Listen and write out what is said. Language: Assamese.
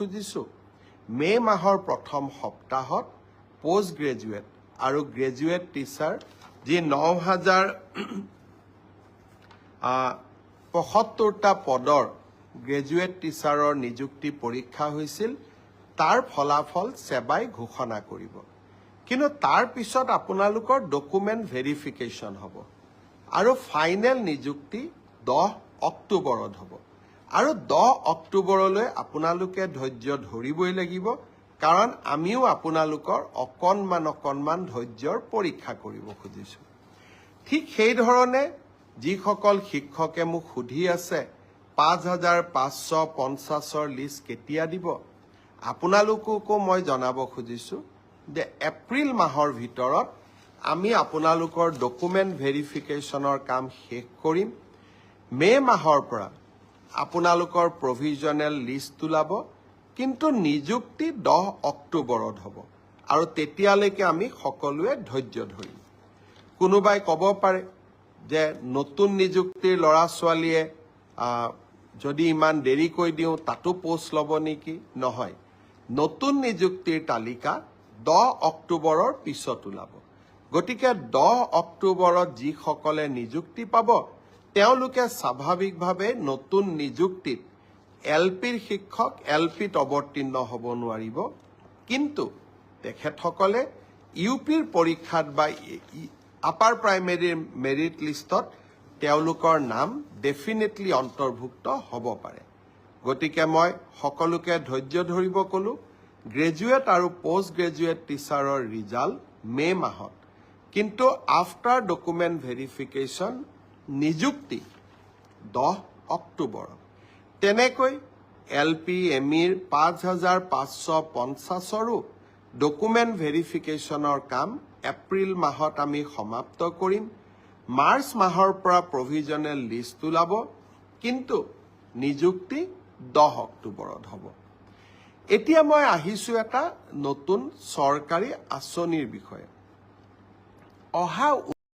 খুজিছোঁ মে মাহৰ প্ৰথম সপ্তাহত পোষ্ট গ্ৰেজুৱেট আৰু গ্ৰেজুৱেট টিচাৰ যি ৯,০৭৫টা পদৰ গ্ৰেজুৱেট টিচাৰৰ নিযুক্তি পৰীক্ষা হৈছিল তাৰ ফলাফল সেবাই ঘোষণা কৰিব কিন্তু তাৰ পিছত আপোনালোকৰ ডকুমেণ্ট ভেৰিফিকেশ্যন হ'ব আৰু ফাইনেল নিযুক্তি 10 অক্টোবৰত হ'ব আৰু 10 অক্টোবৰলৈ আপোনালোকে ধৈৰ্য ধৰিবই লাগিব কাৰণ আমিও আপোনালোকৰ অকণমান ধৈৰ্যৰ পৰীক্ষা কৰিব খুজিছোঁ ঠিক সেই ধৰণে যিসকল শিক্ষকে মোক সুধি আছে 5,550ৰ লিষ্ট কেতিয়া দিব আপোনালোককো মই জনাব খুজিছোঁ যে এপ্ৰিল মাহৰ ভিতৰত আমি আপোনালোকৰ ডকুমেণ্ট ভেৰিফিকেশ্যনৰ কাম শেষ কৰিম মে মাহৰ পৰা আপোনালোকৰ প্ৰভিজনেল লিষ্ট ওলাব কিন্তু নিযুক্তি 10 অক্টোবৰত হ'ব আৰু তেতিয়ালৈকে আমি সকলোৱে ধৈৰ্য ধৰিম কোনোবাই ক'ব পাৰে যে নতুন নিযুক্তিৰ ল'ৰা ছোৱালীয়ে যদি ইমান দেৰিকৈ দিওঁ তাতো পোষ্ট ল'ব নেকি নহয় নতুন নিযুক্তিৰ তালিকা 10 অক্টোবৰৰ পিছত ওলাব গতিকে 10 অক্টোবৰত যিসকলে নিযুক্তি পাব তেওঁলোকে স্বাভাৱিকভাৱে নতুন নিযুক্তিত এলপিৰ শিক্ষক এলপিত অৱতীৰ্ণ হ'ব নোৱাৰিব কিন্তু তেখেতসকলে ইউপিৰ পৰীক্ষাত বা আপাৰ প্ৰাইমেৰীৰ মেৰিট লিষ্টত তেওঁলোকৰ নাম ডেফিনেটলি অন্তৰ্ভুক্ত হ'ব পাৰে গতিকে মই সকলোকে ধৈৰ্য ধৰিব ক'লো গ্ৰেজুৱেট আৰু পোষ্ট গ্ৰেজুৱেট টিচাৰৰ ৰিজাল্ট মে মাহত কিন্তু আফটাৰ ডকুমেণ্ট ভেৰিফিকেশ্যন নিযুক্তি 10 অক্টোবৰত তেনেকৈ এলপি এমিৰ 5,550ৰো ডকুমেণ্ট ভেৰিফিকেশ্যনৰ কাম এপ্ৰিল মাহত আমি সমাপ্ত কৰিম মাৰ্চ মাহৰ পৰা প্ৰভিজনেল লিষ্ট ওলাব কিন্তু নিযুক্তি 10 অক্টোবৰত হ'ব এতিয়া মই আহিছোঁ এটা নতুন চৰকাৰী আঁচনিৰ বিষয়ে অহা